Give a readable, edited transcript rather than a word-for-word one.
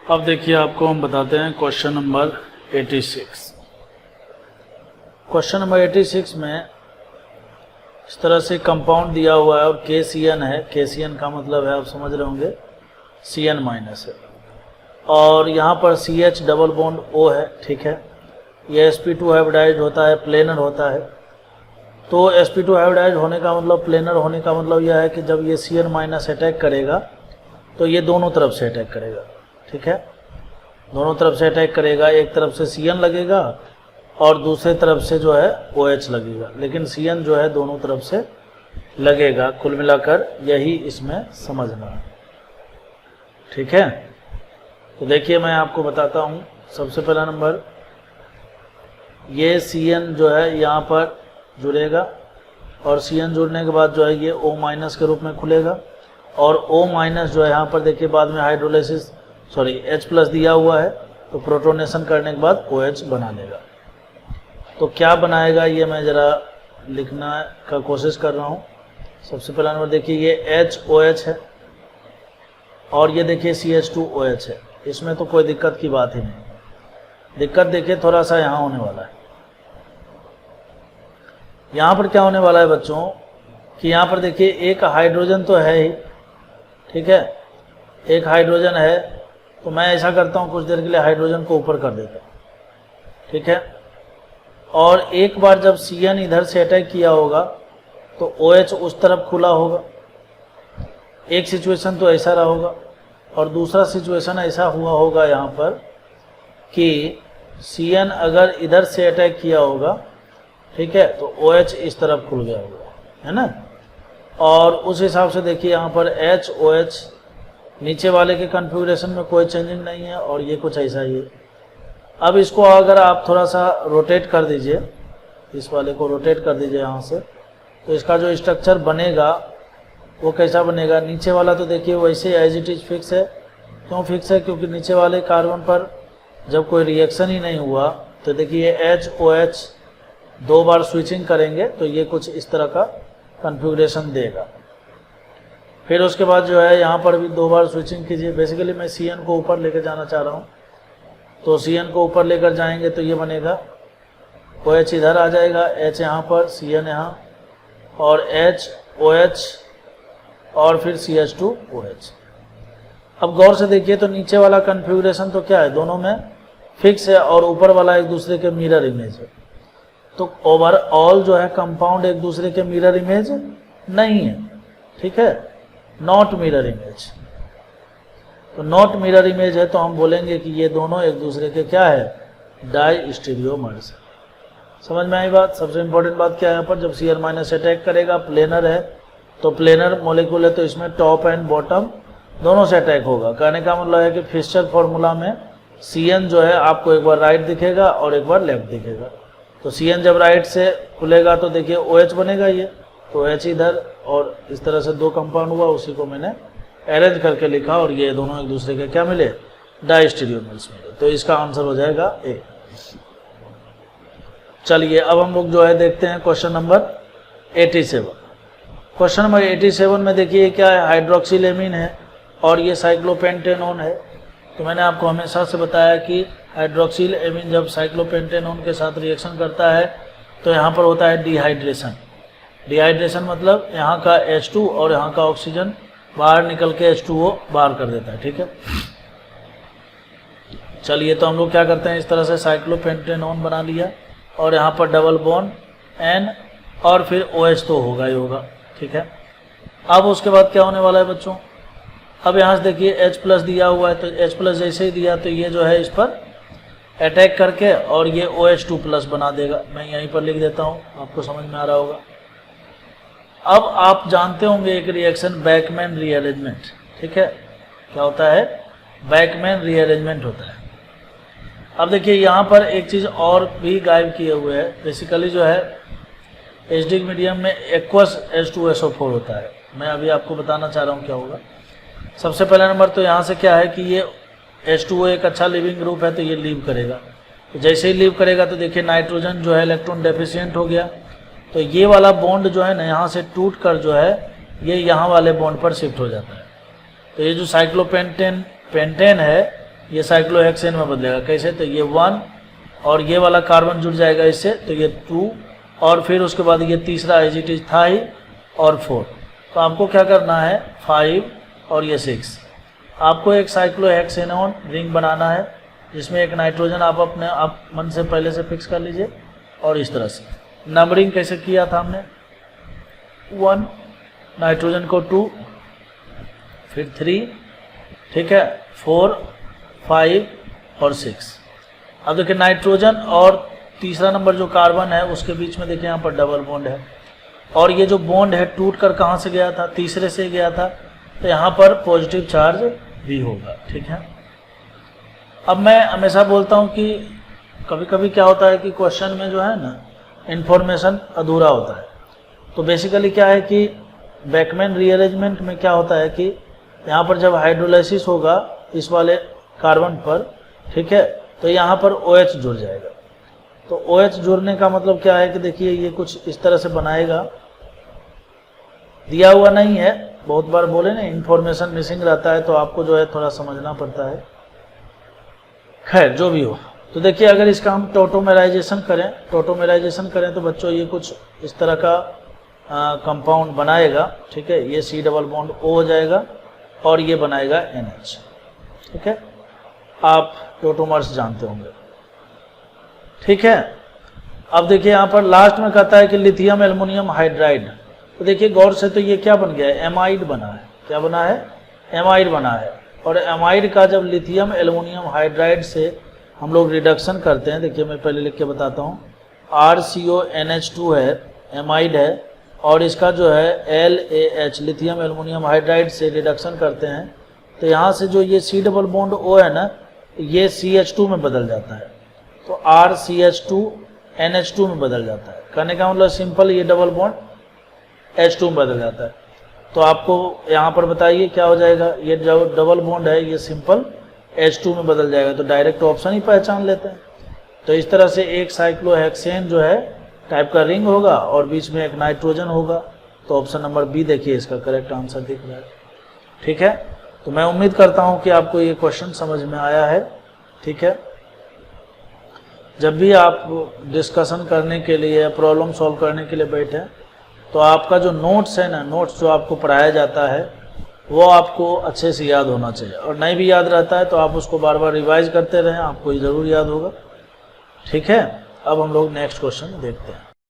अब देखिए आपको हम बताते हैं क्वेश्चन नंबर 86। क्वेश्चन नंबर 86 में इस तरह से कंपाउंड दिया हुआ है और KCN है। KCN का मतलब है, आप समझ रहे होंगे, Cn माइनस है, और यहाँ पर CH डबल बॉन्ड O है। ठीक है, ये sp2 हाइब्रिडाइज होता है, प्लेनर होता है। तो sp2 हाइब्रिडाइज होने का मतलब, प्लेनर होने का मतलब यह है कि जब ये Cn माइनस अटैक करेगा तो ये दोनों तरफ से अटैक करेगा। ठीक है, दोनों तरफ से अटैक करेगा। एक तरफ से Cn लगेगा और दूसरे तरफ से जो है OH लगेगा, लेकिन Cn जो है दोनों तरफ से लगेगा। कुल मिलाकर यही इसमें समझना है। ठीक है, तो देखिए मैं आपको बताता हूँ। सबसे पहला नंबर, ये Cn जो है यहाँ पर जुड़ेगा और Cn जुड़ने के बाद जो है ये O माइनस के रूप में खुलेगा, और O माइनस जो है यहाँ पर देखिए बाद में हाइड्रोलाइसिस H प्लस दिया हुआ है, तो प्रोटोनेशन करने के बाद OH बना लेगा। तो क्या बनाएगा ये मैं ज़रा लिखना का कोशिश कर रहा हूँ। सबसे पहला नंबर देखिए, ये HOH है और ये देखिए CH2OH है। इसमें तो कोई दिक्कत की बात ही नहीं। दिक्कत देखिए थोड़ा सा यहाँ होने वाला है। यहाँ पर क्या होने वाला है बच्चों कि यहाँ पर देखिए एक हाइड्रोजन तो है ही। ठीक है, एक हाइड्रोजन है, तो मैं ऐसा करता हूँ कुछ देर के लिए हाइड्रोजन को ऊपर कर देता हूँ। ठीक है, और एक बार जब Cn इधर से अटैक किया होगा तो OH उस तरफ खुला होगा। एक सिचुएशन तो ऐसा रहा होगा, और दूसरा सिचुएशन ऐसा हुआ होगा यहाँ पर कि Cn अगर इधर से अटैक किया होगा, ठीक है, तो OH इस तरफ खुल गया होगा, है ना। और उस हिसाब से देखिए यहाँ पर HOH नीचे वाले के कन्फिगरेशन में कोई चेंजिंग नहीं है, और ये कुछ ऐसा ही है। अब इसको अगर आप थोड़ा सा रोटेट कर दीजिए, इस वाले को रोटेट कर दीजिए यहाँ से, तो इसका जो स्ट्रक्चर बनेगा वो कैसा बनेगा। नीचे वाला तो देखिए वैसे एज इट इज फिक्स है। क्यों फिक्स है? क्योंकि नीचे वाले कार्बन पर जब कोई रिएक्शन ही नहीं हुआ तो देखिए HOH दो बार स्विचिंग करेंगे तो ये कुछ इस तरह का कन्फिगरेशन देगा। फिर उसके बाद जो है यहाँ पर भी दो बार स्विचिंग कीजिए। बेसिकली मैं Cn को ऊपर लेकर जाना चाह रहा हूँ, तो Cn को ऊपर लेकर जाएंगे तो ये बनेगा, OH इधर आ जाएगा, H यहाँ पर, Cn यहाँ, और HOH और फिर CH2OH। अब गौर से देखिए तो नीचे वाला कन्फिगरेशन तो क्या है, दोनों में फिक्स है, और ऊपर वाला एक दूसरे के मिरर इमेज है। तो ओवरऑल जो है कंपाउंड एक दूसरे के मिरर इमेज नहीं है। ठीक है, नॉट मिरर इमेज। तो नॉट मिरर इमेज है तो हम बोलेंगे कि ये दोनों एक दूसरे के क्या है, डाई स्टीरियोमर्स। समझ में आई बात। सबसे इंपॉर्टेंट बात क्या है यहाँ पर, जब Cn माइनस अटैक करेगा, प्लेनर है तो प्लेनर मॉलिक्यूल है, तो इसमें टॉप एंड बॉटम दोनों से अटैक होगा। कहने का मतलब है कि फिशर फॉर्मूला में Cn जो है आपको एक बार राइट दिखेगा और एक बार लेफ्ट दिखेगा। तो Cn जब राइट से खुलेगा तो देखिए OH बनेगा, ये तो OH इधर, और इस तरह से दो कंपाउंड हुआ, उसी को मैंने अरेंज करके लिखा, और ये दोनों एक दूसरे के क्या मिले, डाई स्टीरियोमर्स मिले। तो इसका आंसर हो जाएगा A। चलिए अब हम लोग जो है देखते हैं क्वेश्चन नंबर 87। क्वेश्चन नंबर 87 में देखिए क्या है, हाइड्रोक्सिल एमीन है और ये साइक्लोपेंटेनोन है। तो मैंने आपको हमेशा से बताया कि हाइड्रोक्सिल एमीन जब साइक्लोपेंटेनोन के साथ रिएक्शन करता है तो यहाँ पर होता है डिहाइड्रेशन। डिहाइड्रेशन मतलब यहाँ का H2 और यहाँ का ऑक्सीजन बाहर निकल के H2O बाहर कर देता है। ठीक है, चलिए तो हम लोग क्या करते हैं, इस तरह से साइक्लोपेंटेनोन बना लिया, और यहाँ पर डबल बॉन्ड N, और फिर OH तो होगा ही होगा। ठीक है, अब उसके बाद क्या होने वाला है बच्चों, अब यहाँ से देखिए H प्लस दिया हुआ है, तो H प्लस जैसे ही दिया तो ये जो है इस पर अटैक करके और ये OH2 प्लस बना देगा। मैं यहीं पर लिख देता हूँ, आपको समझ में आ रहा होगा। अब आप जानते होंगे एक रिएक्शन बैकमैन रीअरेंजमेंट। ठीक है, क्या होता है, बैकमैन रीअरेंजमेंट होता है। अब देखिए यहाँ पर एक चीज़ और भी गायब किए हुए है। बेसिकली जो है एसिडिक मीडियम में एक्वस H2SO4 होता है। मैं अभी आपको बताना चाह रहा हूँ क्या होगा। सबसे पहला नंबर तो यहाँ से क्या है कि ये H2O एक अच्छा लिविंग ग्रुप है, तो ये लीव करेगा। तो जैसे ही लीव करेगा तो देखिए नाइट्रोजन जो है इलेक्ट्रॉन डेफिशिएंट हो गया, तो ये वाला बॉन्ड जो है ना यहाँ से टूट कर जो है ये यहाँ वाले बॉन्ड पर शिफ्ट हो जाता है। तो ये जो साइक्लोपेंटेन है ये साइक्लोहेक्सेन में बदलेगा। कैसे? तो ये 1 और ये वाला कार्बन जुड़ जाएगा इससे, तो ये 2 और फिर उसके बाद ये तीसरा एज इट इज था ही और 4। तो आपको क्या करना है 5 और ये 6। आपको एक साइक्लोहेक्सेनोन रिंग बनाना है जिसमें एक नाइट्रोजन आप मन से पहले से फिक्स कर लीजिए। और इस तरह से नंबरिंग कैसे किया था हमने, 1 नाइट्रोजन को 2 फिर 3, ठीक है, 4 5 और 6। अब देखिए नाइट्रोजन और तीसरा नंबर जो कार्बन है उसके बीच में देखिए यहाँ पर डबल बॉन्ड है और ये जो बॉन्ड है टूट कर कहाँ से गया था, तीसरे से गया था, तो यहाँ पर पॉजिटिव चार्ज भी होगा। ठीक है, अब मैं हमेशा बोलता हूँ कि कभी कभी क्या होता है कि क्वेश्चन में जो है ना इन्फॉर्मेशन अधूरा होता है। तो बेसिकली क्या है कि बैकमैन रीअरेंजमेंट में क्या होता है कि यहाँ पर जब हाइड्रोलाइसिस होगा इस वाले कार्बन पर, ठीक है, तो यहाँ पर OH जुड़ जाएगा। तो OH जुड़ने का मतलब क्या है कि देखिए ये कुछ इस तरह से बनाएगा, दिया हुआ नहीं है, बहुत बार बोले ना इन्फॉर्मेशन मिसिंग रहता है तो आपको जो है थोड़ा समझना पड़ता है। खैर जो भी हो, तो देखिए अगर इसका हम टोटोमेराइजेशन करें तो बच्चों ये कुछ इस तरह का कंपाउंड बनाएगा। ठीक है, ये C डबल बॉन्ड O हो जाएगा और ये बनाएगा NH। ठीक है, आप टोटोमर्स जानते होंगे। ठीक है, अब देखिए यहाँ पर लास्ट में कहता है कि लिथियम एल्युमिनियम हाइड्राइड। तो देखिए गौर से, तो ये क्या बन गया है, एमाइड बना है। क्या बना है? एमाइड बना है। और एमाइड का जब लिथियम एल्युमिनियम हाइड्राइड से हम लोग रिडक्शन करते हैं, देखिए मैं पहले लिख के बताता हूँ, RCONH2 है, एमाइड है, और इसका जो है LAH लिथियम एल्युमिनियम हाइड्राइड से रिडक्शन करते हैं, तो यहाँ से जो ये C डबल बॉन्ड O है ना, ये CH2 में बदल जाता है, तो RCH2 NH2 में बदल जाता है। कहने का मतलब सिंपल, ये डबल बॉन्ड H2 में बदल जाता है। तो आपको यहाँ पर बताइए क्या हो जाएगा, ये जो डबल बॉन्ड है ये सिंपल H2 में बदल जाएगा। तो डायरेक्ट ऑप्शन ही पहचान लेते हैं। तो इस तरह से एक साइक्लोहेक्सेन जो है टाइप का रिंग होगा और बीच में एक नाइट्रोजन होगा। तो ऑप्शन नंबर बी देखिए इसका करेक्ट आंसर दिख रहा है। ठीक है, तो मैं उम्मीद करता हूँ कि आपको ये क्वेश्चन समझ में आया है। ठीक है, जब भी आप डिस्कशन करने के लिए, प्रॉब्लम सॉल्व करने के लिए बैठे, तो आपका जो नोट्स है ना, नोट्स जो आपको पढ़ाया जाता है वो आपको अच्छे से याद होना चाहिए। और नहीं भी याद रहता है तो आप उसको बार बार रिवाइज करते रहें, आपको ज़रूर याद होगा। ठीक है, अब हम लोग नेक्स्ट क्वेश्चन देखते हैं।